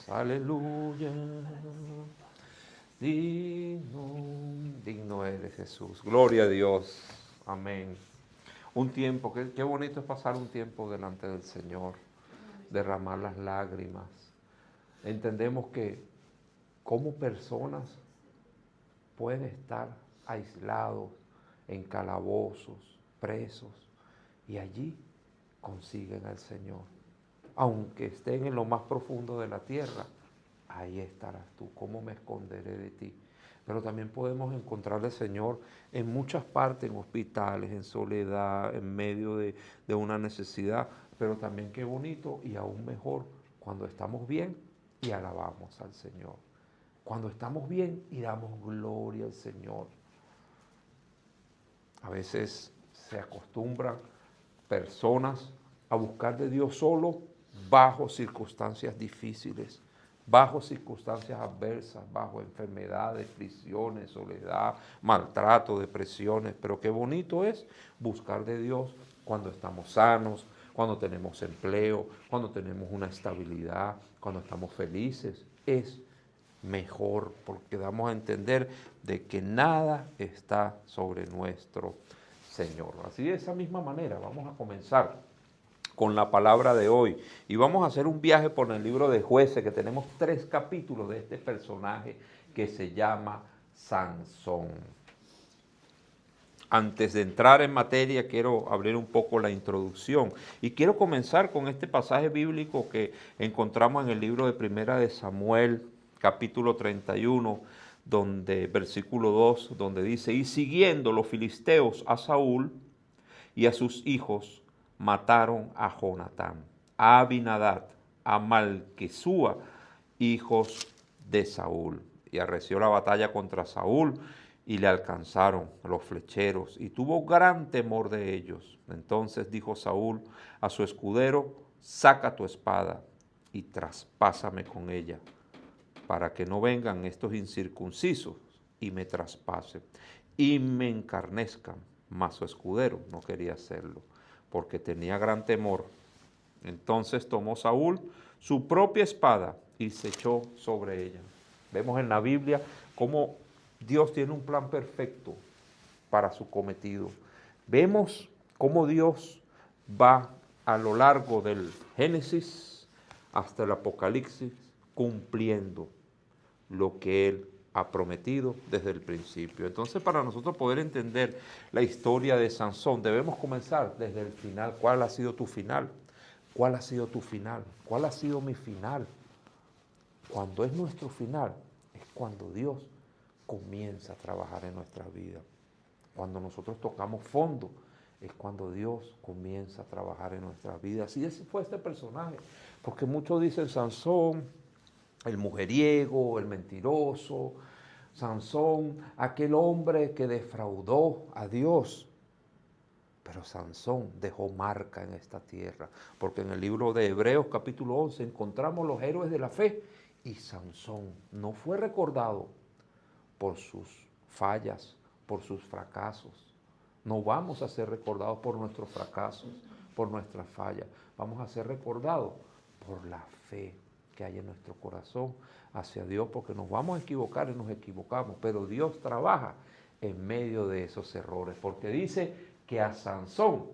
Aleluya. Digno, digno eres, Jesús. Gloria a Dios. Amén. Un tiempo, qué bonito es pasar un tiempo delante del Señor, derramar las lágrimas. Entendemos que como personas pueden estar aislados en calabozos, presos, y allí consiguen al Señor. Aunque estén en lo más profundo de la tierra, ahí estarás tú. ¿Cómo me esconderé de ti? Pero también podemos encontrar al Señor en muchas partes, en hospitales, en soledad, en medio de una necesidad. Pero también qué bonito y aún mejor cuando estamos bien y alabamos al Señor. Cuando estamos bien y damos gloria al Señor. A veces se acostumbran personas a buscar de Dios solo bajo circunstancias difíciles, bajo circunstancias adversas, bajo enfermedades, prisiones, soledad, maltrato, depresiones. Pero qué bonito es buscar de Dios cuando estamos sanos, cuando tenemos empleo, cuando tenemos una estabilidad, cuando estamos felices. Es mejor porque damos a entender de que nada está sobre nuestro Señor. Así de esa misma manera vamos a comenzar con la palabra de hoy y vamos a hacer un viaje por el libro de Jueces, que tenemos 3 capítulos de este personaje que se llama Sansón. Antes de entrar en materia, quiero abrir un poco la introducción y quiero comenzar con este pasaje bíblico que encontramos en el libro de Primera de Samuel, capítulo 31, versículo 2, donde dice: y siguiendo los filisteos a Saúl y a sus hijos, mataron a Jonatán, a Abinadab, a Malquisúa, hijos de Saúl. Y arreció la batalla contra Saúl y le alcanzaron los flecheros y tuvo gran temor de ellos. Entonces dijo Saúl a su escudero: saca tu espada y traspásame con ella, para que no vengan estos incircuncisos y me traspasen y me encarnezcan. Mas su escudero no quería hacerlo, porque tenía gran temor. Entonces tomó Saúl su propia espada y se echó sobre ella. Vemos en la Biblia cómo Dios tiene un plan perfecto para su cometido. Vemos cómo Dios va a lo largo del Génesis hasta el Apocalipsis cumpliendo lo que Él ha prometido desde el principio. Entonces, para nosotros poder entender la historia de Sansón, debemos comenzar desde el final. ¿Cuál ha sido tu final? ¿Cuál ha sido tu final? ¿Cuál ha sido mi final? Cuando es nuestro final, es cuando Dios comienza a trabajar en nuestra vida. Cuando nosotros tocamos fondo, es cuando Dios comienza a trabajar en nuestras vidas. Y ese fue este personaje, porque muchos dicen Sansón, el mujeriego, el mentiroso, Sansón, aquel hombre que defraudó a Dios. Pero Sansón dejó marca en esta tierra, porque en el libro de Hebreos capítulo 11 encontramos los héroes de la fe y Sansón no fue recordado por sus fallas, por sus fracasos. No vamos a ser recordados por nuestros fracasos, por nuestras fallas. Vamos a ser recordados por la fe que hay en nuestro corazón hacia Dios, porque nos vamos a equivocar y nos equivocamos, pero Dios trabaja en medio de esos errores, porque dice que a Sansón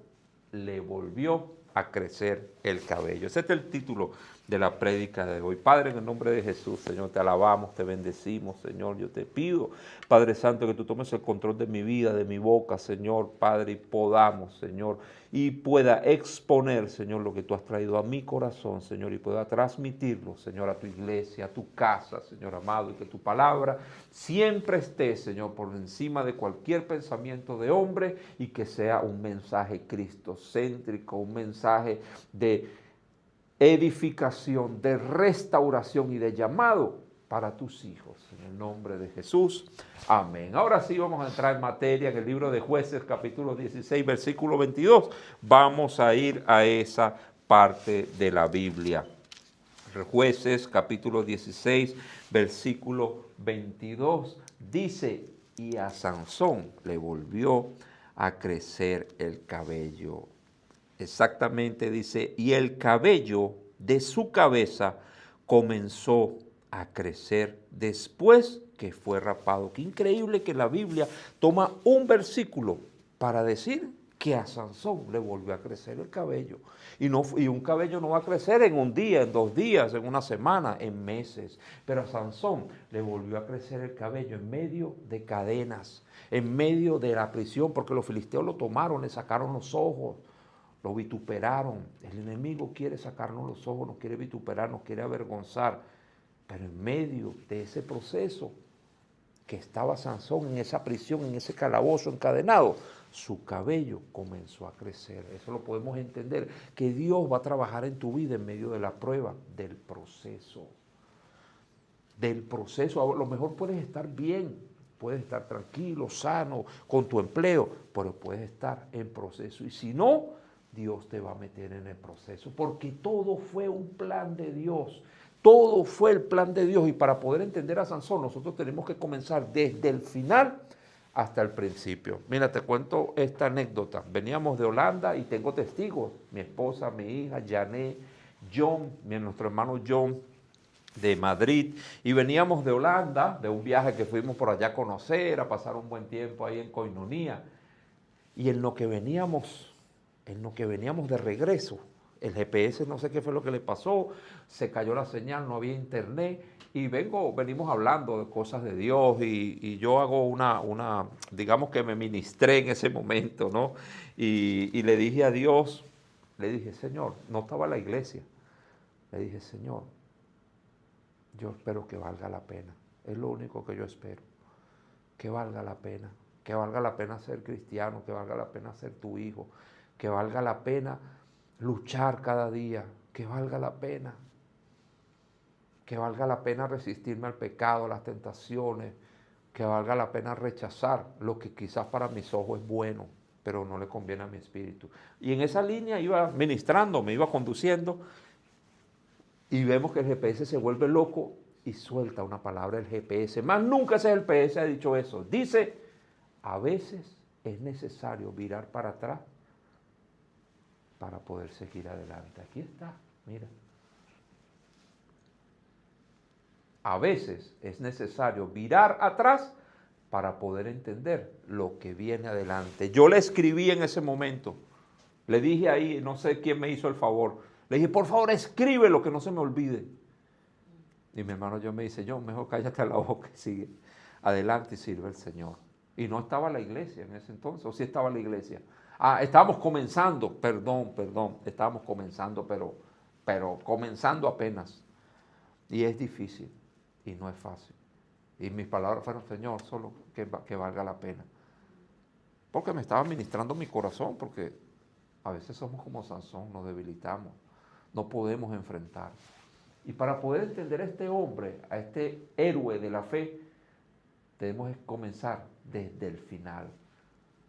le volvió a crecer el cabello. Ese es el título de la prédica de hoy. Padre, en el nombre de Jesús, Señor, te alabamos, te bendecimos, Señor. Yo te pido, Padre Santo, que tú tomes el control de mi vida, de mi boca, Señor, Padre, y podamos, Señor, y pueda exponer, Señor, lo que tú has traído a mi corazón, Señor, y pueda transmitirlo, Señor, a tu iglesia, a tu casa, Señor amado, y que tu palabra siempre esté, Señor, por encima de cualquier pensamiento de hombre, y que sea un mensaje cristocéntrico, un mensaje de edificación, de restauración y de llamado para tus hijos. En el nombre de Jesús. Amén. Ahora sí vamos a entrar en materia en el libro de Jueces, capítulo 16, versículo 22. Vamos a ir a esa parte de la Biblia. Jueces, capítulo 16, versículo 22. Dice: y a Sansón le volvió a crecer el cabello. Exactamente dice: y el cabello de su cabeza comenzó a crecer después que fue rapado. Qué increíble que la Biblia toma un versículo para decir que a Sansón le volvió a crecer el cabello. Y un cabello no va a crecer en un día, en 2 días, en una semana, en meses. Pero a Sansón le volvió a crecer el cabello en medio de cadenas, en medio de la prisión, porque los filisteos lo tomaron, le sacaron los ojos, lo vituperaron. El enemigo quiere sacarnos los ojos, nos quiere vituperar, nos quiere avergonzar. Pero en medio de ese proceso que estaba Sansón en esa prisión, en ese calabozo encadenado, su cabello comenzó a crecer. Eso lo podemos entender, que Dios va a trabajar en tu vida en medio de la prueba, del proceso. Del proceso, a lo mejor puedes estar bien, puedes estar tranquilo, sano, con tu empleo, pero puedes estar en proceso. Y si no, Dios te va a meter en el proceso, porque todo fue un plan de Dios. Todo fue el plan de Dios, y para poder entender a Sansón nosotros tenemos que comenzar desde el final hasta el principio. Mira, te cuento esta anécdota. Veníamos de Holanda y tengo testigos, mi esposa, mi hija, Janet, John, nuestro hermano John de Madrid, y veníamos de Holanda, de un viaje que fuimos por allá a conocer, a pasar un buen tiempo ahí en Koinonia, y en lo que veníamos de regreso, el GPS no sé qué fue lo que le pasó, se cayó la señal, no había internet, y venimos hablando de cosas de Dios, y yo hago digamos que me ministré en ese momento, ¿no? Y le dije a Dios, le dije, Señor, no estaba la iglesia, le dije, Señor, yo espero que valga la pena, es lo único que yo espero, que valga la pena ser cristiano, que valga la pena ser tu hijo, que valga la pena luchar cada día, que valga la pena resistirme al pecado, a las tentaciones, que valga la pena rechazar lo que quizás para mis ojos es bueno, pero no le conviene a mi espíritu. Y en esa línea iba ministrando, me iba conduciendo, y vemos que el GPS se vuelve loco y suelta una palabra del GPS. Más nunca ese GPS ha dicho eso. Dice, a veces es necesario virar para atrás para poder seguir adelante. Aquí está, mira. A veces es necesario virar atrás para poder entender lo que viene adelante. Yo le escribí en ese momento, le dije ahí, no sé quién me hizo el favor, le dije, por favor, escríbelo, que no se me olvide. Y mi hermano yo me dice, yo mejor cállate la boca y sigue adelante y sirve al Señor. Y no estaba la iglesia en ese entonces, o sí estaba la iglesia. Estábamos comenzando, estábamos comenzando, pero comenzando apenas. Y es difícil, y no es fácil. Y mis palabras fueron, Señor, solo que valga la pena. Porque me estaba ministrando mi corazón, porque a veces somos como Sansón, nos debilitamos, no podemos enfrentar. Y para poder entender a este hombre, a este héroe de la fe, tenemos que comenzar desde el final,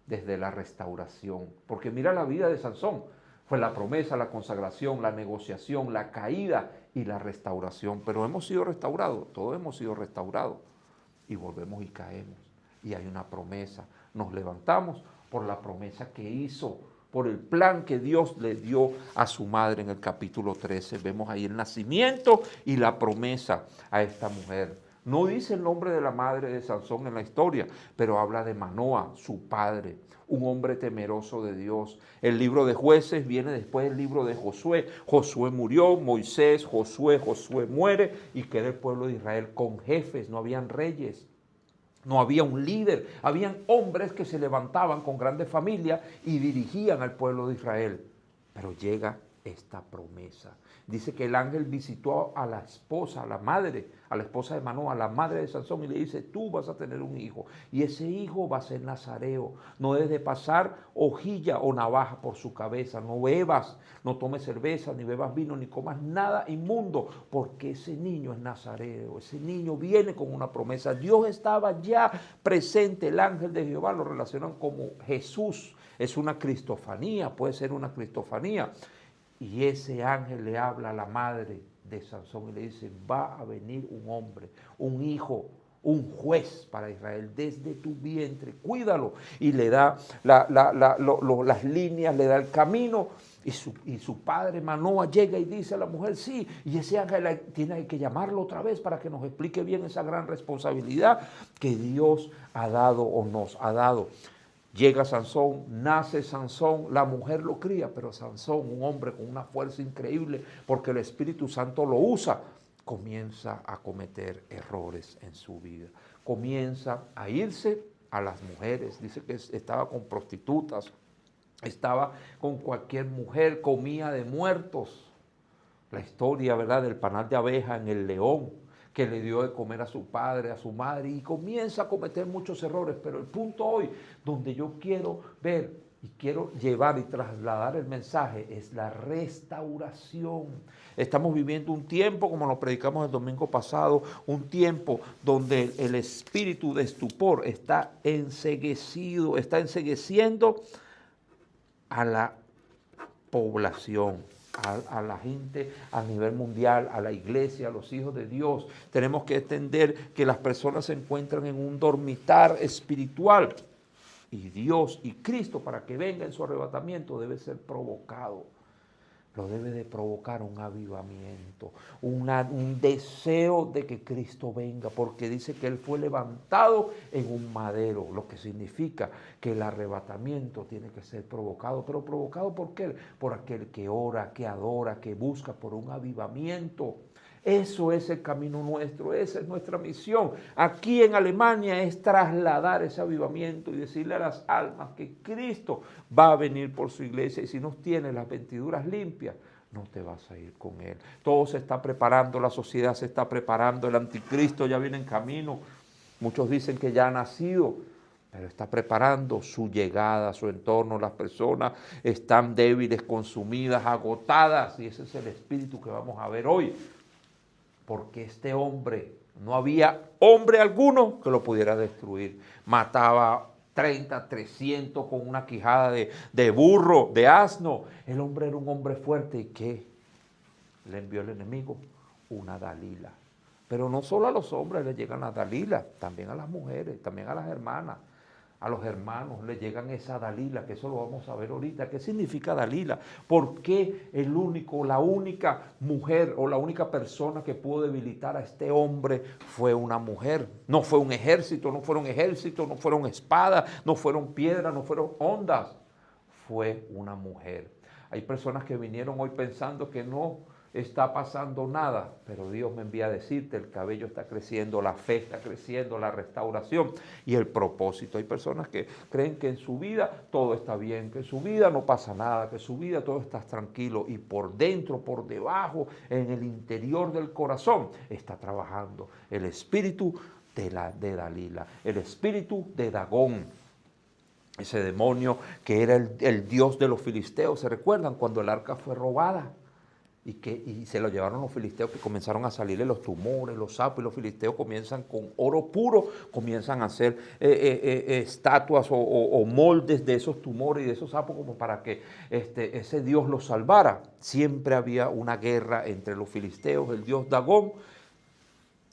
desde la restauración. Porque mira la vida de Sansón, fue la promesa, la consagración, la negociación, la caída y la restauración. Pero hemos sido restaurados, todos hemos sido restaurados. Y volvemos y caemos. Y hay una promesa. Nos levantamos por la promesa que hizo, por el plan que Dios le dio a su madre en el capítulo 13. Vemos ahí el nacimiento y la promesa a esta mujer. No dice el nombre de la madre de Sansón en la historia, pero habla de Manoa, su padre, un hombre temeroso de Dios. El libro de Jueces viene después del libro de Josué. Josué murió, Moisés, Josué muere y queda el pueblo de Israel con jefes, no habían reyes. No había un líder, habían hombres que se levantaban con grandes familias y dirigían al pueblo de Israel. Pero llega esta promesa. Dice que el ángel visitó a la esposa, a la madre, a la esposa de Manoa, a la madre de Sansón, y le dice, tú vas a tener un hijo, y ese hijo va a ser nazareo. No debes de pasar hojilla o navaja por su cabeza, no bebas, no tomes cerveza, ni bebas vino, ni comas nada inmundo, porque ese niño es nazareo, ese niño viene con una promesa. Dios estaba ya presente, el ángel de Jehová lo relacionan como Jesús, es una cristofanía, puede ser una cristofanía. Y ese ángel le habla a la madre de Sansón y le dice, va a venir un hombre, un hijo un juez para Israel desde tu vientre, cuídalo. Y le da las líneas, le da el camino. Y su padre Manoa llega y dice a la mujer, sí, y ese ángel tiene que llamarlo otra vez para que nos explique bien esa gran responsabilidad que Dios ha dado o nos ha dado. Llega Sansón, nace Sansón, la mujer lo cría, pero Sansón, un hombre con una fuerza increíble, porque el Espíritu Santo lo usa, comienza a cometer errores en su vida. Comienza a irse a las mujeres, dice que estaba con prostitutas, estaba con cualquier mujer, comía de muertos. La historia, ¿verdad?, del panal de abeja en el león, que le dio de comer a su padre, a su madre, y comienza a cometer muchos errores. Pero el punto hoy, donde yo quiero ver y quiero llevar y trasladar el mensaje, es la restauración. Estamos viviendo un tiempo, como lo predicamos el domingo pasado, un tiempo donde el espíritu de estupor está enceguecido, está encegueciendo a la población, a la gente a nivel mundial, a la iglesia, a los hijos de Dios. Tenemos que entender que las personas se encuentran en un dormitar espiritual y Dios y Cristo, para que venga en su arrebatamiento, debe ser provocado. Lo debe de provocar un avivamiento, un deseo de que Cristo venga, porque dice que Él fue levantado en un madero, lo que significa que el arrebatamiento tiene que ser provocado. ¿Pero provocado por qué? Por aquel que ora, que adora, que busca por un avivamiento. Eso es el camino nuestro, esa es nuestra misión. Aquí en Alemania es trasladar ese avivamiento y decirle a las almas que Cristo va a venir por su iglesia, y si no tienes las vestiduras limpias, no te vas a ir con Él. Todo se está preparando, la sociedad se está preparando, el anticristo ya viene en camino. Muchos dicen que ya ha nacido, pero está preparando su llegada, su entorno. Las personas están débiles, consumidas, agotadas, y ese es el espíritu que vamos a ver hoy. Porque este hombre, no había hombre alguno que lo pudiera destruir. Mataba 30, 300 con una quijada de burro, de asno. El hombre era un hombre fuerte. ¿Y qué? Le envió el enemigo una Dalila. Pero no solo a los hombres le llegan las Dalilas, también a las mujeres, también a las hermanas. A los hermanos le llegan esa Dalila, que eso lo vamos a ver ahorita. ¿Qué significa Dalila? ¿Por qué la única mujer o la única persona que pudo debilitar a este hombre fue una mujer? No fue un ejército, no fueron ejércitos, no fueron espadas, no fueron piedras, no fueron ondas. Fue una mujer. Hay personas que vinieron hoy pensando que no está pasando nada, pero Dios me envía a decirte, el cabello está creciendo, la fe está creciendo, la restauración y el propósito. Hay personas que creen que en su vida todo está bien, que en su vida no pasa nada, que en su vida todo está tranquilo, y por dentro, por debajo, en el interior del corazón, está trabajando el espíritu de Dalila, el espíritu de Dagón. Ese demonio que era el dios de los filisteos. ¿Se recuerdan cuando el arca fue robada? Y se lo llevaron los filisteos, que comenzaron a salirle los tumores, los sapos, y los filisteos comienzan con oro puro, comienzan a hacer estatuas o moldes de esos tumores y de esos sapos, como para que ese dios los salvara. Siempre había una guerra entre los filisteos, el dios Dagón,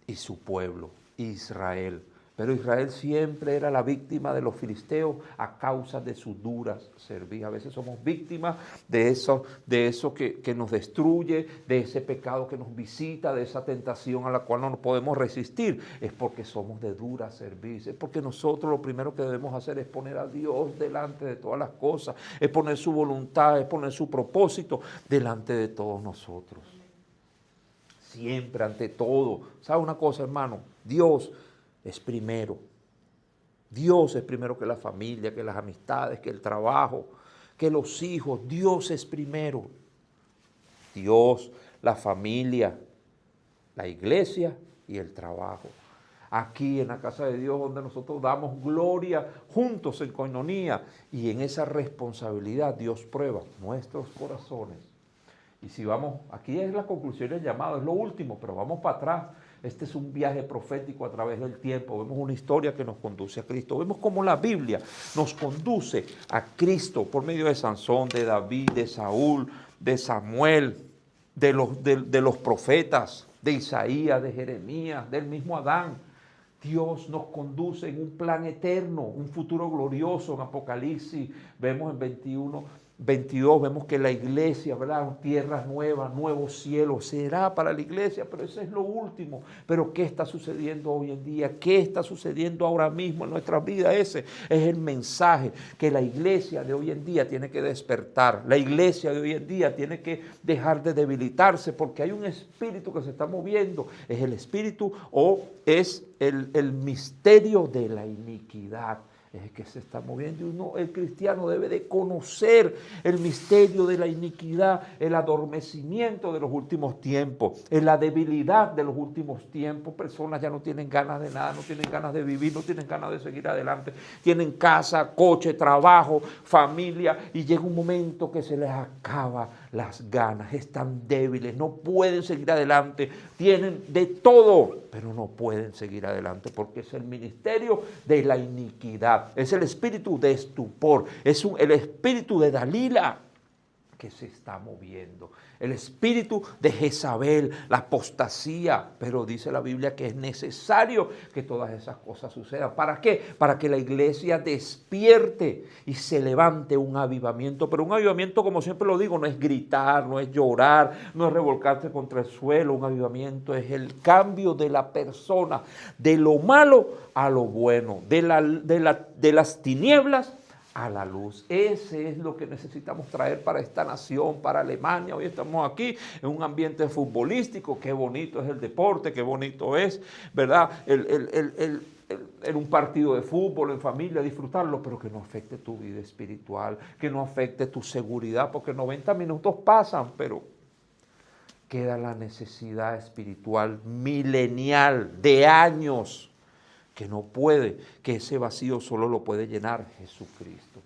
y su pueblo, Israel. Pero Israel siempre era la víctima de los filisteos a causa de sus duras cerviz. A veces somos víctimas de eso que nos destruye, de ese pecado que nos visita, de esa tentación a la cual no nos podemos resistir. Es porque somos de dura cerviz. Es porque nosotros lo primero que debemos hacer es poner a Dios delante de todas las cosas. Es poner su voluntad, es poner su propósito delante de todos nosotros. Siempre, ante todo. ¿Sabe una cosa, hermano? Dios es primero. Dios es primero que la familia, que las amistades, que el trabajo, que los hijos. Dios es primero. Dios, la familia, la iglesia y el trabajo. Aquí en la casa de Dios, donde nosotros damos gloria juntos en coinonía, y en esa responsabilidad Dios prueba nuestros corazones. Y si vamos, aquí es la conclusión del llamado, es lo último, pero vamos para atrás. Este es un viaje profético a través del tiempo. Vemos una historia que nos conduce a Cristo. Vemos cómo la Biblia nos conduce a Cristo por medio de Sansón, de David, de Saúl, de Samuel, de los profetas, de Isaías, de Jeremías, del mismo Adán. Dios nos conduce en un plan eterno, un futuro glorioso. En Apocalipsis vemos en 22, vemos que la iglesia, ¿verdad? Tierras nuevas, nuevos cielos, será para la iglesia, pero eso es lo último. Pero ¿qué está sucediendo hoy en día? ¿Qué está sucediendo ahora mismo en nuestras vidas? Ese es el mensaje que la iglesia de hoy en día tiene que despertar. La iglesia de hoy en día tiene que dejar de debilitarse, porque hay un espíritu que se está moviendo. Es el espíritu o es el misterio de la iniquidad. Es que se está moviendo y el cristiano debe de conocer el misterio de la iniquidad, el adormecimiento de los últimos tiempos, la debilidad de los últimos tiempos. Personas ya no tienen ganas de nada, no tienen ganas de vivir, no tienen ganas de seguir adelante. Tienen casa, coche, trabajo, familia y llega un momento que se les acaba las ganas, están débiles, no pueden seguir adelante, tienen de todo, pero no pueden seguir adelante porque es el ministerio de la iniquidad. Es el espíritu de estupor, es el espíritu de Dalila que se está moviendo, el espíritu de Jezabel, la apostasía, pero dice la Biblia que es necesario que todas esas cosas sucedan. ¿Para qué? Para que la iglesia despierte y se levante un avivamiento, pero un avivamiento, como siempre lo digo, no es gritar, no es llorar, no es revolcarse contra el suelo. Un avivamiento es el cambio de la persona, de lo malo a lo bueno, de las tinieblas a la luz. Ese es lo que necesitamos traer para esta nación, para Alemania. Hoy estamos aquí en un ambiente futbolístico. Qué bonito es el deporte, qué bonito es, ¿verdad? En un partido de fútbol, en familia, disfrutarlo, pero que no afecte tu vida espiritual, que no afecte tu seguridad, porque 90 minutos pasan, pero queda la necesidad espiritual milenial de años, que no puede, que ese vacío solo lo puede llenar Jesucristo.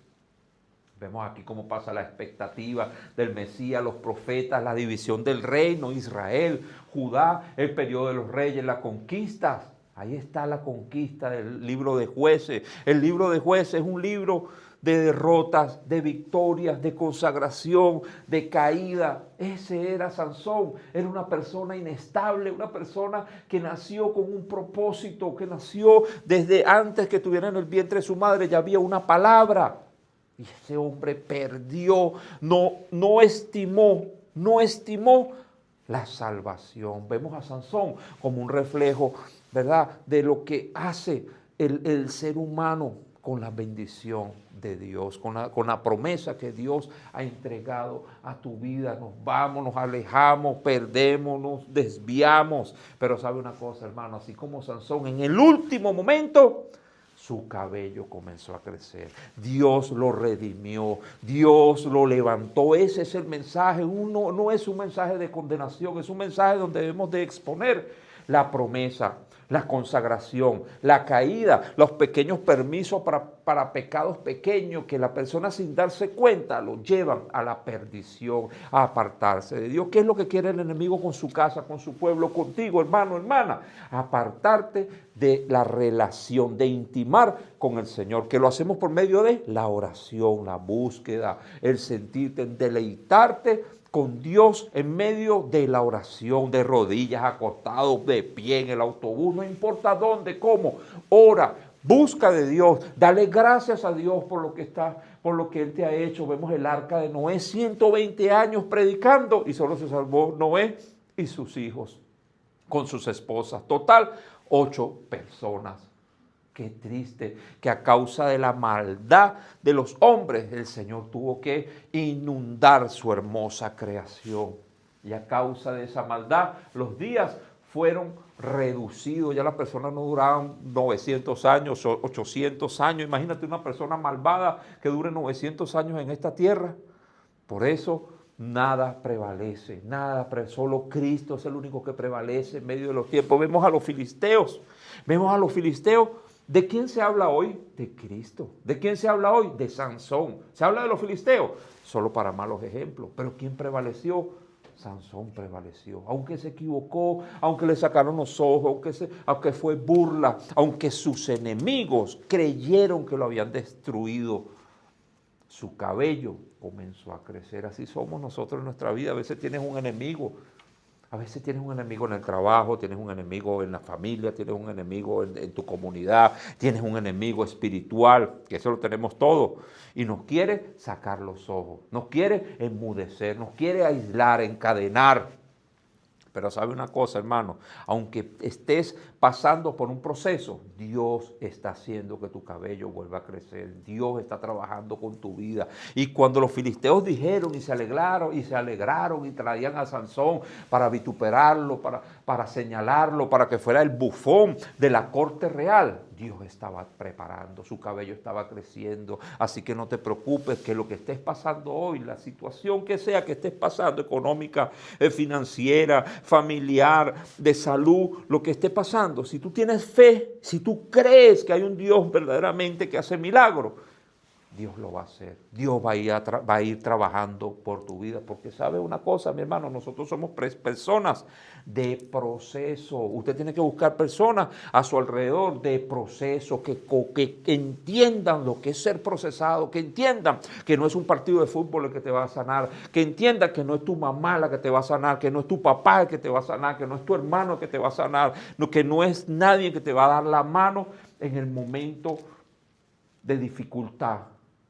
Vemos aquí cómo pasa la expectativa del Mesías, los profetas, la división del reino, Israel, Judá, el periodo de los reyes, las conquistas. Ahí está la conquista del libro de Jueces. El libro de Jueces es un libro de derrotas, de victorias, de consagración, de caída. Ese era Sansón. Era una persona inestable, una persona que nació con un propósito, que nació desde antes que estuviera en el vientre de su madre. Ya había una palabra. Y ese hombre perdió, no estimó la salvación. Vemos a Sansón como un reflejo, ¿verdad?, de lo que hace el ser humano con la bendición de Dios, con la promesa que Dios ha entregado a tu vida. Nos vamos, nos alejamos, perdemos, nos desviamos. Pero sabe una cosa, hermano, así como Sansón en el último momento, su cabello comenzó a crecer. Dios lo redimió, Dios lo levantó. Ese es el mensaje. No es un mensaje de condenación, es un mensaje donde debemos de exponer la promesa, la consagración, la caída, los pequeños permisos para pecados pequeños que la persona sin darse cuenta lo llevan a la perdición, a apartarse de Dios. ¿Qué es lo que quiere el enemigo con su casa, con su pueblo, contigo, hermano, hermana? Apartarte de la relación, de intimar con el Señor, que lo hacemos por medio de la oración, la búsqueda, el sentirte, el deleitarte con Dios en medio de la oración, de rodillas, acostado, de pie, en el autobús, no importa dónde, cómo, ora, busca de Dios, dale gracias a Dios por lo que Él te ha hecho. Vemos el arca de Noé, 120 años predicando y solo se salvó Noé y sus hijos con sus esposas. Total, 8 personas. Qué triste que a causa de la maldad de los hombres el Señor tuvo que inundar su hermosa creación. Y a causa de esa maldad los días fueron reducidos. Ya las personas no duraban 900 años, 800 años. Imagínate una persona malvada que dure 900 años en esta tierra. Por eso nada prevalece, solo Cristo es el único que prevalece en medio de los tiempos. Vemos a los filisteos. ¿De quién se habla hoy? De Cristo. ¿De quién se habla hoy? De Sansón. ¿Se habla de los filisteos? Solo para malos ejemplos. ¿Pero quién prevaleció? Sansón prevaleció. Aunque se equivocó, aunque le sacaron los ojos, aunque fue burla, aunque sus enemigos creyeron que lo habían destruido, su cabello comenzó a crecer. Así somos nosotros en nuestra vida. A veces tienes un enemigo A veces tienes un enemigo en el trabajo, tienes un enemigo en la familia, tienes un enemigo en tu comunidad, tienes un enemigo espiritual, que eso lo tenemos todo. Y nos quiere sacar los ojos, nos quiere enmudecer, nos quiere aislar, encadenar. Pero sabe una cosa, hermano, aunque estés pasando por un proceso, Dios está haciendo que tu cabello vuelva a crecer. Dios está trabajando con tu vida. Y cuando los filisteos dijeron y se alegraron y traían a Sansón para vituperarlo, para señalarlo, para que fuera el bufón de la corte real, Dios estaba preparando, su cabello estaba creciendo. Así que no te preocupes que lo que estés pasando hoy, la situación que sea que estés pasando, económica, financiera, familiar, de salud, lo que esté pasando, si tú tienes fe, si tú crees que hay un Dios verdaderamente que hace milagros, Dios lo va a hacer. Dios va a ir trabajando por tu vida. Porque sabe una cosa, mi hermano, nosotros somos personas de proceso. Usted tiene que buscar personas a su alrededor de proceso, que entiendan lo que es ser procesado, que entiendan que no es un partido de fútbol el que te va a sanar, que entiendan que no es tu mamá la que te va a sanar, que no es tu papá el que te va a sanar, que no es tu hermano el que te va a sanar, que no es nadie que te va a dar la mano en el momento de dificultad.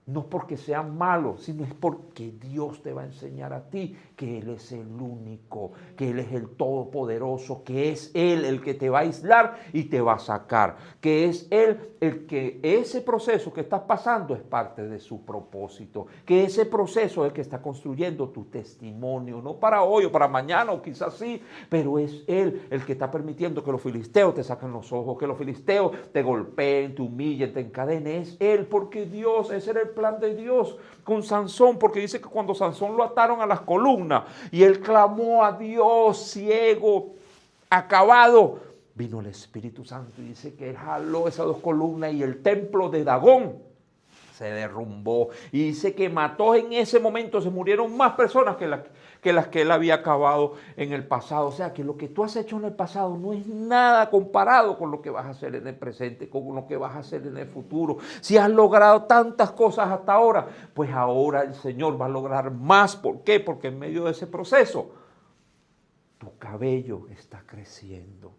No porque sean malos, sino es porque Dios te va a enseñar a ti que Él es el único, que Él es el todopoderoso, que es Él el que te va a aislar y te va a sacar, que es Él el que ese proceso que estás pasando es parte de su propósito, que ese proceso es el que está construyendo tu testimonio, no para hoy o para mañana o quizás sí, pero es Él el que está permitiendo que los filisteos te saquen los ojos, que los filisteos te golpeen, te humillen, te encadenen. Es Él, porque Dios, ese era el plan de Dios con Sansón, porque dice que cuando Sansón lo ataron a las columnas y él clamó a Dios, ciego, acabado, vino el Espíritu Santo y dice que él jaló esas dos columnas y el templo de Dagón se derrumbó. Y dice que mató en ese momento, se murieron más personas que las que él había acabado en el pasado. O sea que lo que tú has hecho en el pasado no es nada comparado con lo que vas a hacer en el presente, con lo que vas a hacer en el futuro. Si has logrado tantas cosas hasta ahora, pues ahora el Señor va a lograr más. ¿Por qué? Porque en medio de ese proceso, tu cabello está creciendo.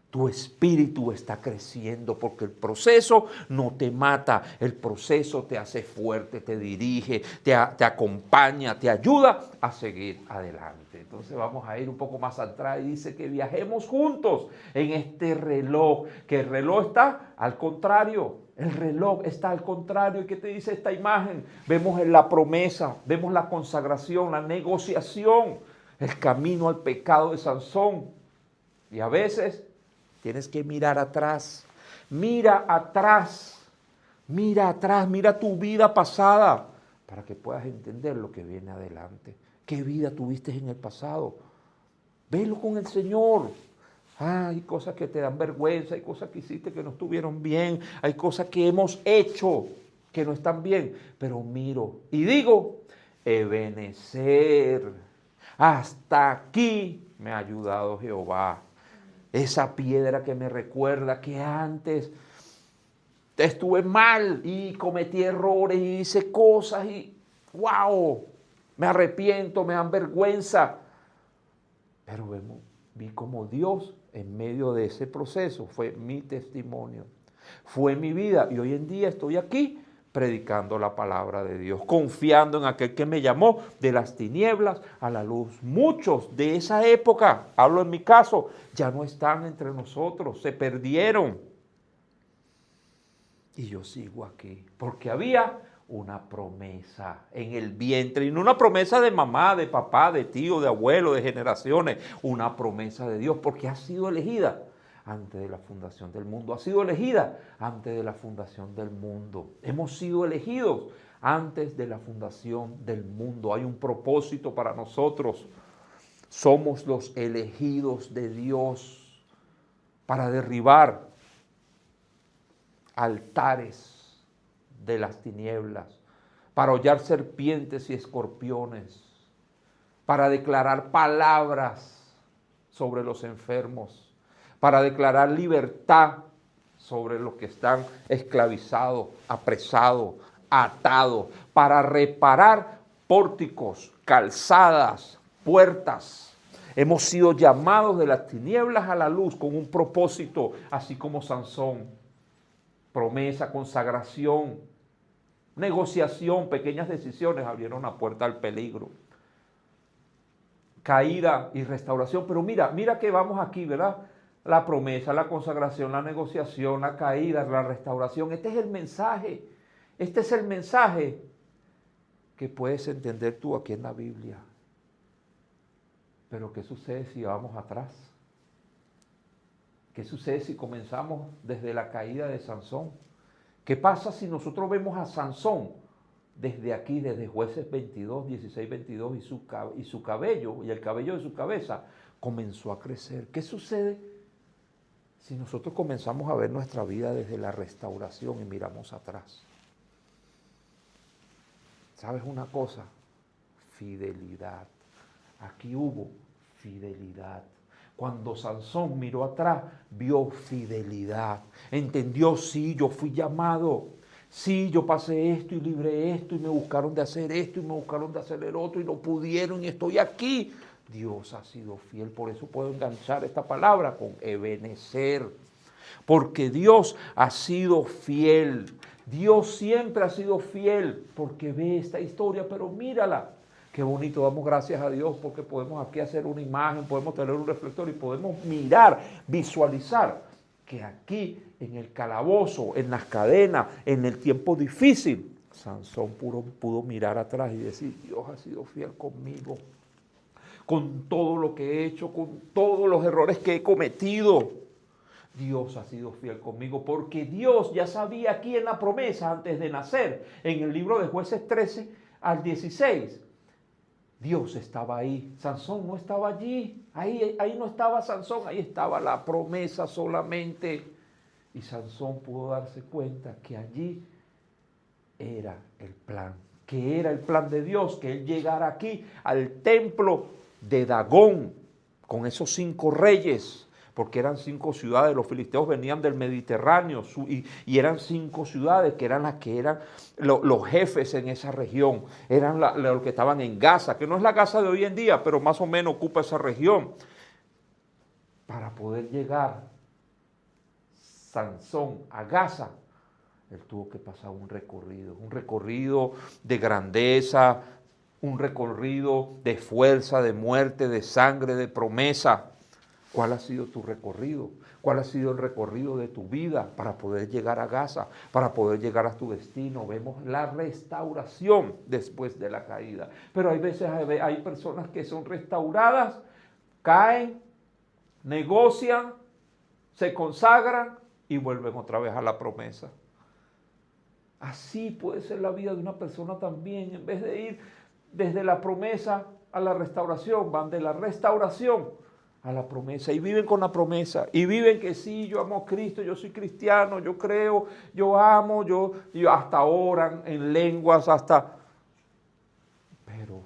Tu espíritu está creciendo porque el proceso no te mata, el proceso te hace fuerte, te dirige, te acompaña, te ayuda a seguir adelante. Entonces vamos a ir un poco más atrás y dice que viajemos juntos en este reloj, que el reloj está al contrario. El reloj está al contrario. ¿Y qué te dice esta imagen? Vemos la promesa, vemos la consagración, la negociación, el camino al pecado de Sansón. Y a veces tienes que mirar atrás, mira atrás, mira tu vida pasada para que puedas entender lo que viene adelante. ¿Qué vida tuviste en el pasado? Velo con el Señor. Hay cosas que te dan vergüenza, hay cosas que hiciste que no estuvieron bien, hay cosas que hemos hecho que no están bien, pero miro y digo, Ebenezer, hasta aquí me ha ayudado Jehová. Esa piedra que me recuerda que antes estuve mal y cometí errores y hice cosas y wow, me arrepiento, me dan vergüenza. Pero vi como Dios en medio de ese proceso fue mi testimonio, fue mi vida y hoy en día estoy aquí predicando la palabra de Dios, confiando en aquel que me llamó de las tinieblas a la luz. Muchos de esa época, hablo en mi caso, ya no están entre nosotros, se perdieron. Y yo sigo aquí, porque había una promesa en el vientre, y no una promesa de mamá, de papá, de tío, de abuelo, de generaciones, una promesa de Dios, porque ha sido elegida antes de la fundación del mundo, ha sido elegida antes de la fundación del mundo. Hemos sido elegidos antes de la fundación del mundo. Hay un propósito para nosotros. Somos los elegidos de Dios para derribar altares de las tinieblas, para hollar serpientes y escorpiones, para declarar palabras sobre los enfermos, para declarar libertad sobre los que están esclavizados, apresados, atados, para reparar pórticos, calzadas, puertas, Hemos sido llamados de las tinieblas a la luz con un propósito, así como Sansón. Promesa, consagración, negociación, pequeñas decisiones abrieron la puerta al peligro. Caída y restauración. Pero mira que vamos aquí, ¿verdad? La promesa, la consagración, la negociación, la caída, la restauración. Este es el mensaje. Este es el mensaje que puedes entender tú aquí en la Biblia. Pero ¿qué sucede si vamos atrás? ¿Qué sucede si comenzamos desde la caída de Sansón? ¿Qué pasa si nosotros vemos a Sansón desde aquí, desde Jueces 22, 16, 22 y su cabello, y el cabello de su cabeza comenzó a crecer? ¿Qué sucede si nosotros comenzamos a ver nuestra vida desde la restauración y miramos atrás? ¿Sabes una cosa? Fidelidad. Aquí hubo fidelidad. Cuando Sansón miró atrás, vio fidelidad. Entendió, sí, yo fui llamado. Sí, yo pasé esto y libré esto y me buscaron de hacer esto y me buscaron de hacer el otro y no pudieron y estoy aquí. Dios ha sido fiel, por eso puedo enganchar esta palabra con Ebenezer. Porque Dios ha sido fiel. Dios siempre ha sido fiel porque ve esta historia, pero mírala. Qué bonito, damos gracias a Dios porque podemos aquí hacer una imagen, podemos tener un reflector y podemos mirar, visualizar que aquí en el calabozo, en las cadenas, en el tiempo difícil, Sansón pudo mirar atrás y decir, Dios ha sido fiel conmigo, con todo lo que he hecho, con todos los errores que he cometido. Dios ha sido fiel conmigo porque Dios ya sabía aquí en la promesa antes de nacer, en el libro de Jueces 13 al 16, Dios estaba ahí, Sansón no estaba allí, ahí no estaba Sansón, ahí estaba la promesa solamente. Y Sansón pudo darse cuenta que allí era el plan, que era el plan de Dios, que él llegara aquí al templo de Dagón, con esos 5 reyes, porque eran 5 ciudades, los filisteos venían del Mediterráneo y eran 5 ciudades que eran las que eran los jefes en esa región, eran los que estaban en Gaza, que no es la Gaza de hoy en día, pero más o menos ocupa esa región. Para poder llegar Sansón a Gaza, él tuvo que pasar un recorrido de grandeza, un recorrido de fuerza, de muerte, de sangre, de promesa. ¿Cuál ha sido tu recorrido? ¿Cuál ha sido el recorrido de tu vida para poder llegar a Gaza, para poder llegar a tu destino? Vemos la restauración después de la caída. Pero hay veces hay personas que son restauradas, caen, negocian, se consagran y vuelven otra vez a la promesa. Así puede ser la vida de una persona también. En vez de ir desde la promesa a la restauración, van de la restauración a la promesa y viven con la promesa y viven que sí, yo amo a Cristo, yo soy cristiano, yo creo, yo amo, yo hasta oran en lenguas, pero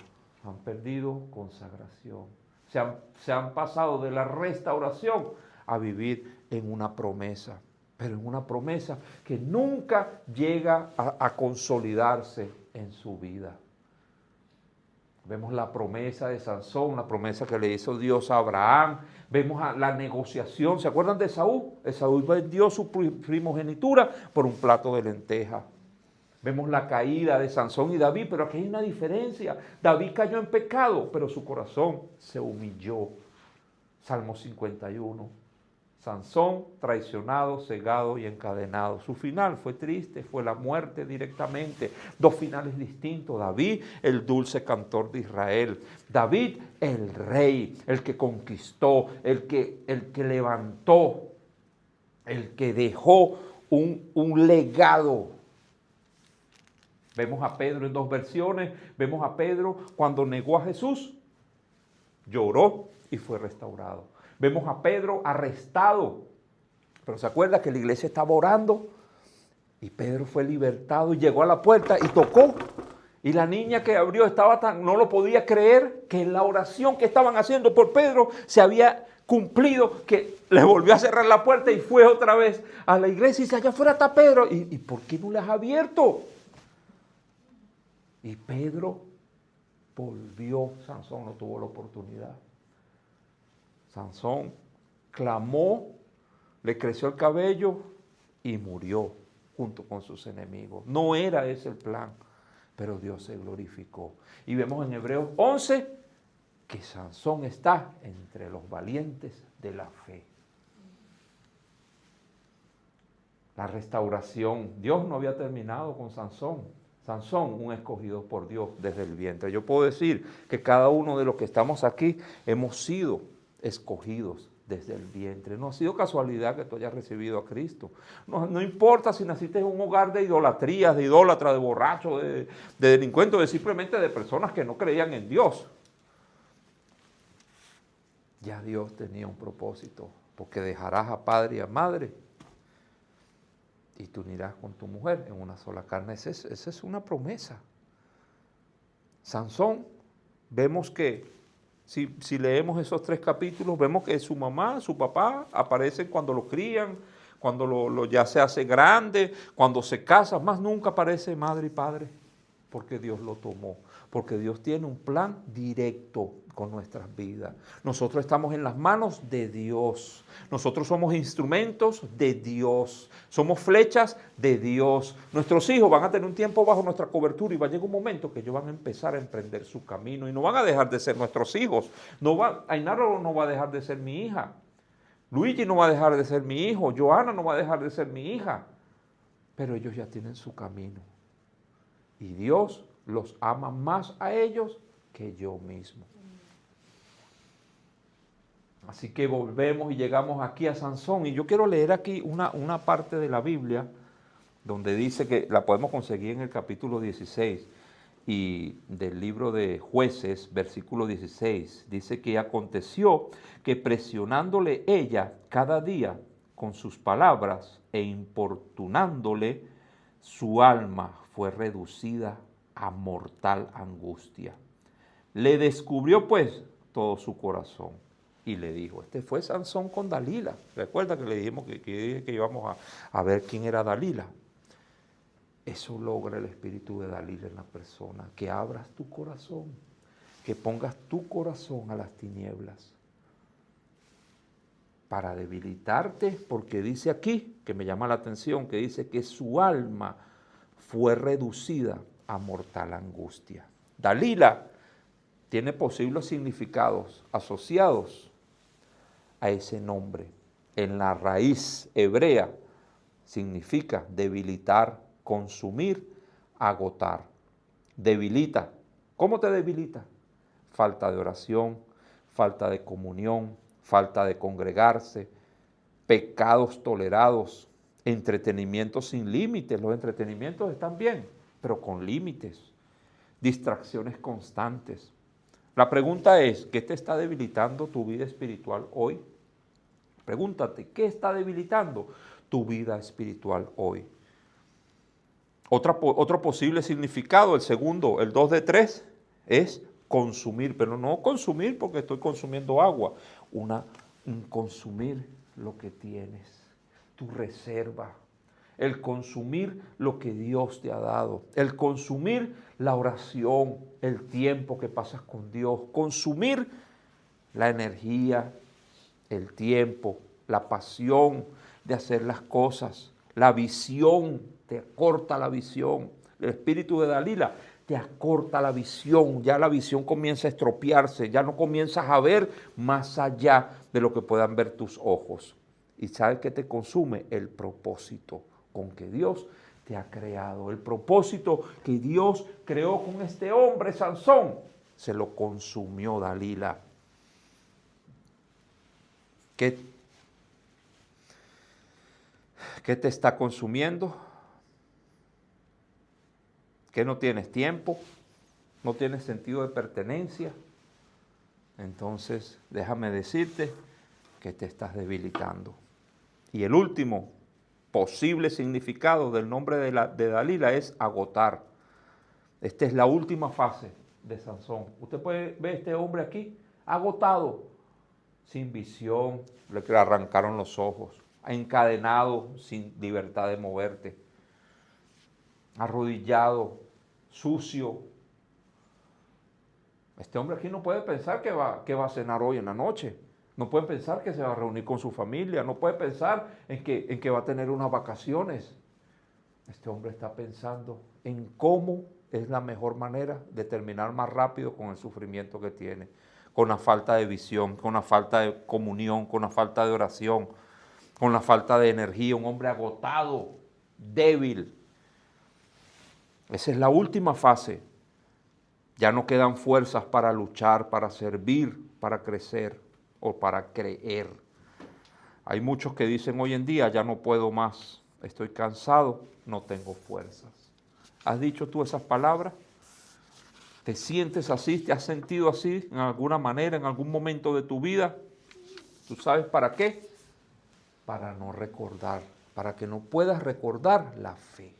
han perdido consagración, se han pasado de la restauración a vivir en una promesa, pero en una promesa que nunca llega a consolidarse en su vida. Vemos la promesa de Sansón, la promesa que le hizo Dios a Abraham. Vemos la negociación. ¿Se acuerdan de Esaú? Esaú vendió su primogenitura por un plato de lenteja. Vemos la caída de Sansón y David, pero aquí hay una diferencia. David cayó en pecado, pero su corazón se humilló. Salmo 51. Sansón, traicionado, cegado y encadenado. Su final fue triste, fue la muerte directamente. 2 finales distintos. David, el dulce cantor de Israel. David, el rey, el que conquistó, el que levantó, el que dejó un legado. Vemos a Pedro en 2 versiones. Vemos a Pedro cuando negó a Jesús, lloró y fue restaurado. Vemos a Pedro arrestado, pero se acuerda que la iglesia estaba orando y Pedro fue libertado y llegó a la puerta y tocó. Y la niña que abrió no lo podía creer que la oración que estaban haciendo por Pedro se había cumplido, que le volvió a cerrar la puerta y fue otra vez a la iglesia y dice, allá afuera está Pedro. ¿Y por qué no le has abierto? Y Pedro volvió, Sansón no tuvo la oportunidad. Sansón clamó, le creció el cabello y murió junto con sus enemigos. No era ese el plan, pero Dios se glorificó. Y vemos en Hebreos 11 que Sansón está entre los valientes de la fe. La restauración. Dios no había terminado con Sansón. Sansón, un escogido por Dios desde el vientre. Yo puedo decir que cada uno de los que estamos aquí hemos sido escogidos desde el vientre. No ha sido casualidad que tú hayas recibido a Cristo. No importa si naciste en un hogar de idolatrías, de idólatras, de borrachos, de delincuentes, de simplemente de personas que no creían en Dios. Ya Dios tenía un propósito, porque dejarás a padre y a madre y tú unirás con tu mujer en una sola carne. Esa es una promesa. Sansón, vemos que, si leemos esos 3 capítulos, vemos que su mamá, su papá aparecen cuando lo crían, cuando ya se hace grande, cuando se casa, más nunca aparece madre y padre, porque Dios lo tomó, porque Dios tiene un plan directo con nuestras vidas. Nosotros estamos en las manos de Dios. Nosotros somos instrumentos de Dios. Somos flechas de Dios. Nuestros hijos van a tener un tiempo bajo nuestra cobertura y va a llegar un momento que ellos van a empezar a emprender su camino y no van a dejar de ser nuestros hijos. Ainara no va a dejar de ser mi hija. Luigi no va a dejar de ser mi hijo. Joana no va a dejar de ser mi hija. Pero ellos ya tienen su camino. Y Dios los ama más a ellos que yo mismo. Así que volvemos y llegamos aquí a Sansón. Y yo quiero leer aquí una parte de la Biblia donde dice que la podemos conseguir en el capítulo 16 y del libro de Jueces, versículo 16. Dice que aconteció que presionándole ella cada día con sus palabras e importunándole, su alma fue reducida a mortal angustia. Le descubrió pues todo su corazón y le dijo, este fue Sansón con Dalila. Recuerda que le dijimos que íbamos a ver quién era Dalila. Eso logra el espíritu de Dalila en la persona, que abras tu corazón, que pongas tu corazón a las tinieblas para debilitarte, porque dice aquí, que me llama la atención, que dice que su alma fue reducida a mortal angustia. Dalila tiene posibles significados asociados a ese nombre. En la raíz hebrea significa debilitar, consumir, agotar. Debilita. ¿Cómo te debilita? Falta de oración, falta de comunión, falta de congregarse, pecados tolerados, entretenimientos sin límites. Los entretenimientos están bien, pero con límites. Distracciones constantes. La pregunta es, ¿qué te está debilitando tu vida espiritual hoy? Pregúntate, ¿qué está debilitando tu vida espiritual hoy? Otro posible significado, el segundo, el 2 de 3, es consumir, pero no consumir porque estoy consumiendo agua, un consumir lo que tienes, tu reserva, el consumir lo que Dios te ha dado, el consumir la oración, el tiempo que pasas con Dios, consumir la energía, el tiempo, la pasión de hacer las cosas, la visión, te acorta la visión. El espíritu de Dalila te acorta la visión, ya la visión comienza a estropearse, ya no comienzas a ver más allá de lo que puedan ver tus ojos. ¿Y sabes qué te consume? El propósito con que Dios te ha creado. El propósito que Dios creó con este hombre, Sansón, se lo consumió Dalila. ¿Qué te está consumiendo? ¿Que no tienes tiempo? ¿No tienes sentido de pertenencia? Entonces, déjame decirte que te estás debilitando. Y el último posible significado del nombre de Dalila es agotar. Esta es la última fase de Sansón. Usted puede ver a este hombre aquí, agotado, sin visión, le arrancaron los ojos, encadenado, sin libertad de moverte, arrodillado, sucio. Este hombre aquí no puede pensar que va a cenar hoy en la noche, No puede pensar que se va a reunir con su familia, no puede pensar en que va a tener unas vacaciones. Este hombre está pensando en cómo es la mejor manera de terminar más rápido con el sufrimiento que tiene, con la falta de visión, con la falta de comunión, con la falta de oración, con la falta de energía, un hombre agotado, débil. Esa es la última fase. Ya no quedan fuerzas para luchar, para servir, para crecer o para creer. Hay muchos que dicen hoy en día, ya no puedo más, estoy cansado, no tengo fuerzas. ¿Has dicho tú esas palabras? ¿Te sientes así? ¿Te has sentido así en alguna manera, en algún momento de tu vida? ¿Tú sabes para qué? Para no recordar, para que no puedas recordar la fe.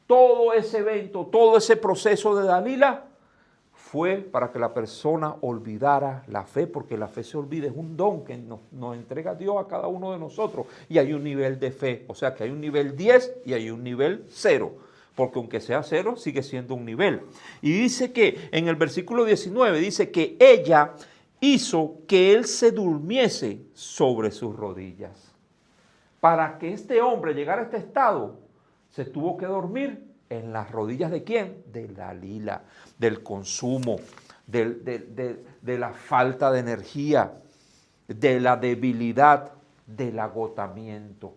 Todo ese evento, todo ese proceso de Dalila fue para que la persona olvidara la fe, porque la fe se olvida, es un don que nos entrega Dios a cada uno de nosotros. Y hay un nivel de fe, o sea que hay un nivel 10 y hay un nivel 0, porque aunque sea 0, sigue siendo un nivel. Y dice que en el versículo 19, dice que ella hizo que él se durmiese sobre sus rodillas. Para que este hombre llegara a este estado, se tuvo que dormir en las rodillas ¿de quién? De Dalila, del consumo, de la falta de energía, de la debilidad, del agotamiento.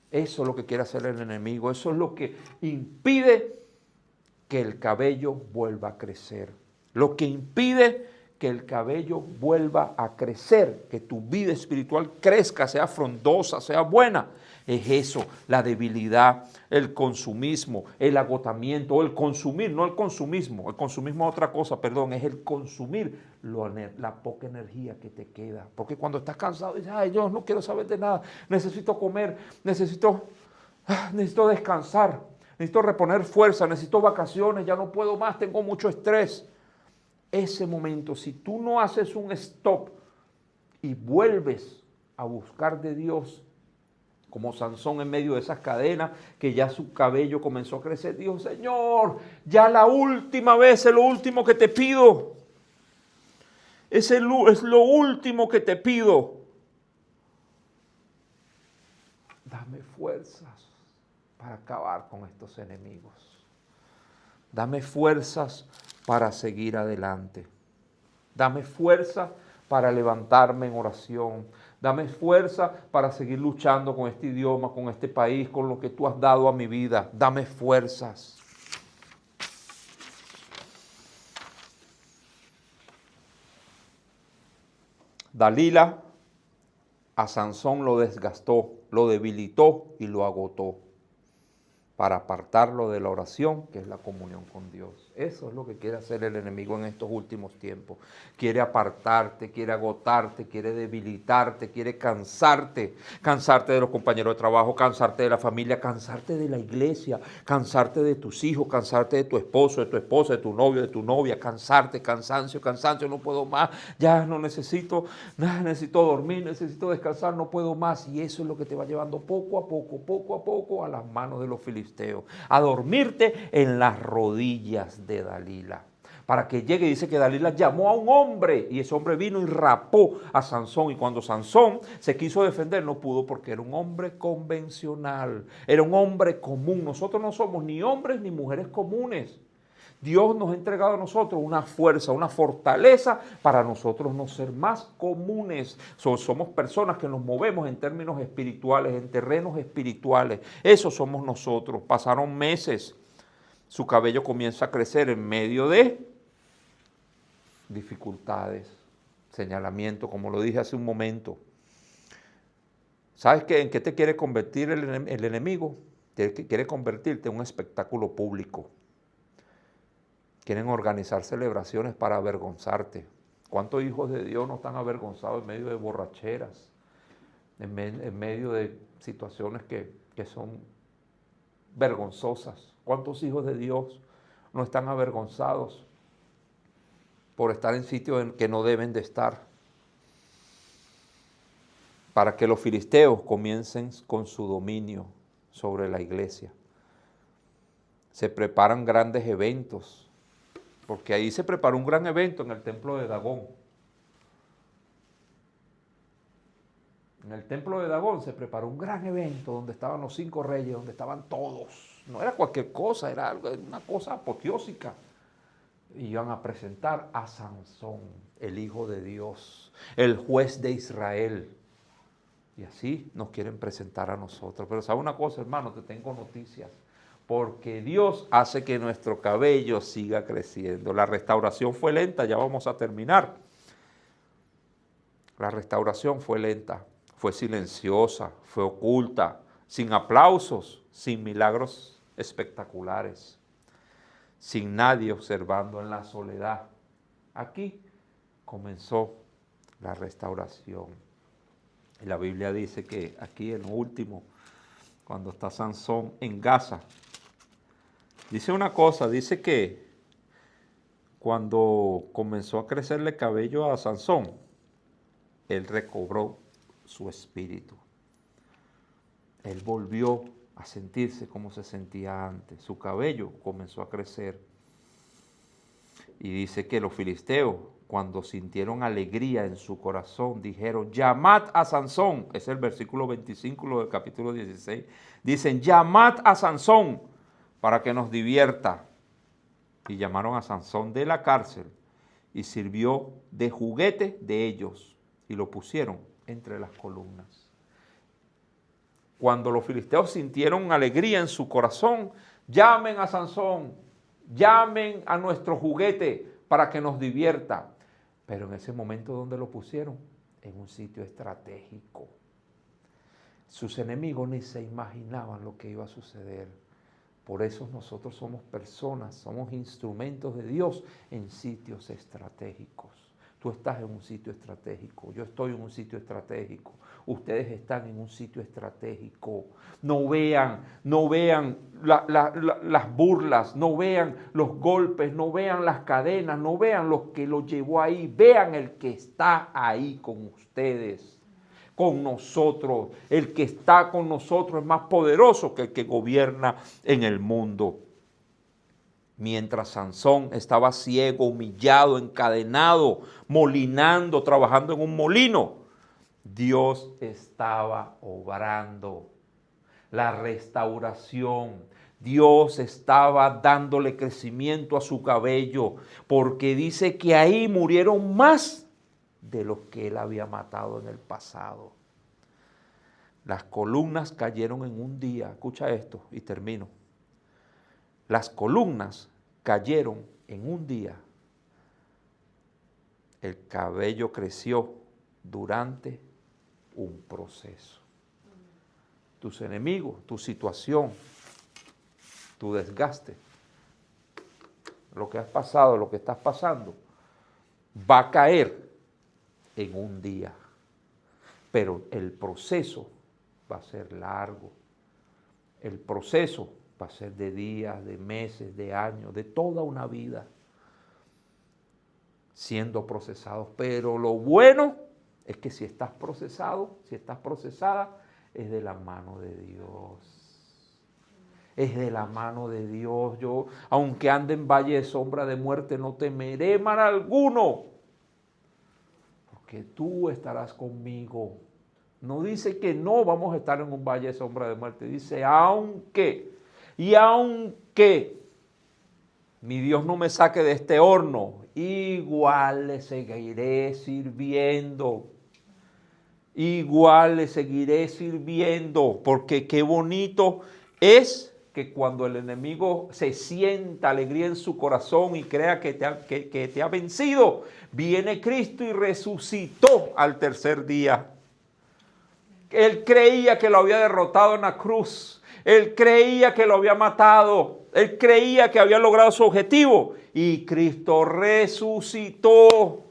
Eso es lo que quiere hacer el enemigo, eso es lo que impide que el cabello vuelva a crecer, lo que impide que el cabello vuelva a crecer, que tu vida espiritual crezca, sea frondosa, sea buena. Es eso, la debilidad, el consumismo, el agotamiento, o el consumir, no el consumismo es otra cosa, perdón, es el consumir la poca energía que te queda. Porque cuando estás cansado dices, ay, yo no quiero saber de nada, necesito comer, necesito descansar, necesito reponer fuerza, necesito vacaciones, ya no puedo más, tengo mucho estrés. Ese momento, si tú no haces un stop y vuelves a buscar de Dios, como Sansón en medio de esas cadenas, que ya su cabello comenzó a crecer, dijo, Señor, ya la última vez, es lo último que te pido. Es lo último que te pido. Dame fuerzas para acabar con estos enemigos. Dame fuerzas para seguir adelante. Dame fuerza para levantarme en oración. Dame fuerza para seguir luchando con este idioma, con este país, con lo que tú has dado a mi vida. Dame fuerzas. Dalila a Sansón lo desgastó, lo debilitó y lo agotó para apartarlo de la oración, que es la comunión con Dios. Eso es lo que quiere hacer el enemigo en estos últimos tiempos. Quiere apartarte, quiere agotarte, quiere debilitarte, quiere cansarte. Cansarte de los compañeros de trabajo, cansarte de la familia, cansarte de la iglesia, cansarte de tus hijos, cansarte de tu esposo, de tu esposa, de tu novio, de tu novia, cansarte, cansancio, no puedo más, ya no necesito, necesito dormir, necesito descansar, no puedo más. Y eso es lo que te va llevando poco a poco a las manos de los filisteos, a dormirte en las rodillas de Dalila. Para que llegue, dice que Dalila llamó a un hombre y ese hombre vino y rapó a Sansón. Y cuando Sansón se quiso defender no pudo porque era un hombre convencional, era un hombre común. Nosotros no somos ni hombres ni mujeres comunes. Dios nos ha entregado a nosotros una fuerza, una fortaleza para nosotros no ser más comunes. Somos personas que nos movemos en términos espirituales, en terrenos espirituales. Eso somos nosotros. Pasaron meses. Su cabello comienza a crecer en medio de dificultades, señalamiento, como lo dije hace un momento. ¿Sabes qué? ¿En qué te quiere convertir el enemigo? Quiere convertirte en un espectáculo público. Quieren organizar celebraciones para avergonzarte. ¿Cuántos hijos de Dios no están avergonzados en medio de borracheras? En medio de situaciones que son vergonzosas. ¿Cuántos hijos de Dios no están avergonzados por estar en sitios en que no deben de estar? Para que los filisteos comiencen con su dominio sobre la iglesia. Se preparan grandes eventos, porque ahí se preparó un gran evento en el templo de Dagón. En el templo de Dagón se preparó un gran evento donde estaban los 5 reyes, donde estaban todos. No era cualquier cosa, era una cosa apoteósica. Y iban a presentar a Sansón, el Hijo de Dios, el juez de Israel. Y así nos quieren presentar a nosotros. Pero ¿sabe una cosa, hermano? Te tengo noticias. Porque Dios hace que nuestro cabello siga creciendo. La restauración fue lenta, ya vamos a terminar. La restauración fue lenta, fue silenciosa, fue oculta, sin aplausos, sin milagros espectaculares, sin nadie observando en la soledad. Aquí comenzó la restauración. Y la Biblia dice que aquí en lo último, cuando está Sansón en Gaza, dice una cosa, dice que cuando comenzó a crecerle cabello a Sansón, él recobró su espíritu. Él volvió a sentirse como se sentía antes. Su cabello comenzó a crecer. Y dice que los filisteos, cuando sintieron alegría en su corazón, dijeron, llamad a Sansón. Es el versículo 25 del capítulo 16. Dicen, llamad a Sansón para que nos divierta. Y llamaron a Sansón de la cárcel y sirvió de juguete de ellos. Y lo pusieron entre las columnas. Cuando los filisteos sintieron alegría en su corazón, llamen a Sansón, llamen a nuestro juguete para que nos divierta. Pero en ese momento, ¿dónde lo pusieron? En un sitio estratégico. Sus enemigos ni se imaginaban lo que iba a suceder. Por eso nosotros somos personas, somos instrumentos de Dios en sitios estratégicos. Tú estás en un sitio estratégico, yo estoy en un sitio estratégico, ustedes están en un sitio estratégico. No vean las burlas, no vean los golpes, no vean las cadenas, no vean lo que lo llevó ahí, vean el que está ahí con ustedes, con nosotros. El que está con nosotros es más poderoso que el que gobierna en el mundo. Mientras Sansón estaba ciego, humillado, encadenado, molinando, trabajando en un molino, Dios estaba obrando la restauración. Dios estaba dándole crecimiento a su cabello, porque dice que ahí murieron más de los que él había matado en el pasado. Las columnas cayeron en un día. Escucha esto y termino. Las columnas cayeron en un día. El cabello creció durante un proceso. Tus enemigos, tu situación, tu desgaste, lo que has pasado, lo que estás pasando, va a caer en un día. Pero el proceso va a ser largo. El proceso va a ser de días, de meses, de años, de toda una vida siendo procesados. Pero lo bueno es que si estás procesado, si estás procesada, es de la mano de Dios. Es de la mano de Dios. Yo, aunque ande en valle de sombra de muerte, no temeré mal alguno, porque tú estarás conmigo. No dice que no vamos a estar en un valle de sombra de muerte. Dice, aunque mi Dios no me saque de este horno, igual le seguiré sirviendo. Igual le seguiré sirviendo, porque qué bonito es que cuando el enemigo se sienta alegría en su corazón y crea que te ha vencido, viene Cristo y resucitó al tercer día. Él creía que lo había derrotado en la cruz. Él creía que lo había matado. Él creía que había logrado su objetivo. Y Cristo resucitó.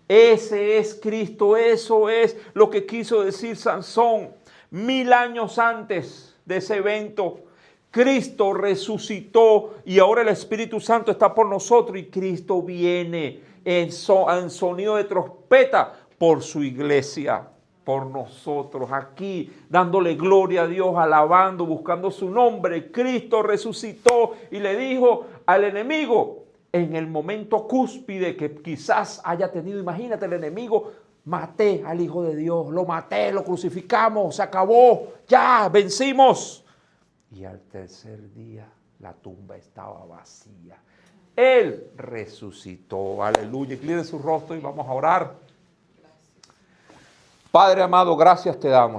Ese es Cristo. Eso es lo que quiso decir Sansón. 1000 años antes de ese evento, Cristo resucitó y ahora el Espíritu Santo está por nosotros y Cristo viene en sonido de trompeta por su iglesia, por nosotros, aquí dándole gloria a Dios, alabando, buscando su nombre. Cristo resucitó y le dijo al enemigo en el momento cúspide que quizás haya tenido, imagínate el enemigo maté al Hijo de Dios, lo maté, lo crucificamos, se acabó, ya, vencimos. Y al tercer día la tumba estaba vacía. Él resucitó, aleluya. Incline su rostro y vamos a orar. Padre amado, gracias te damos.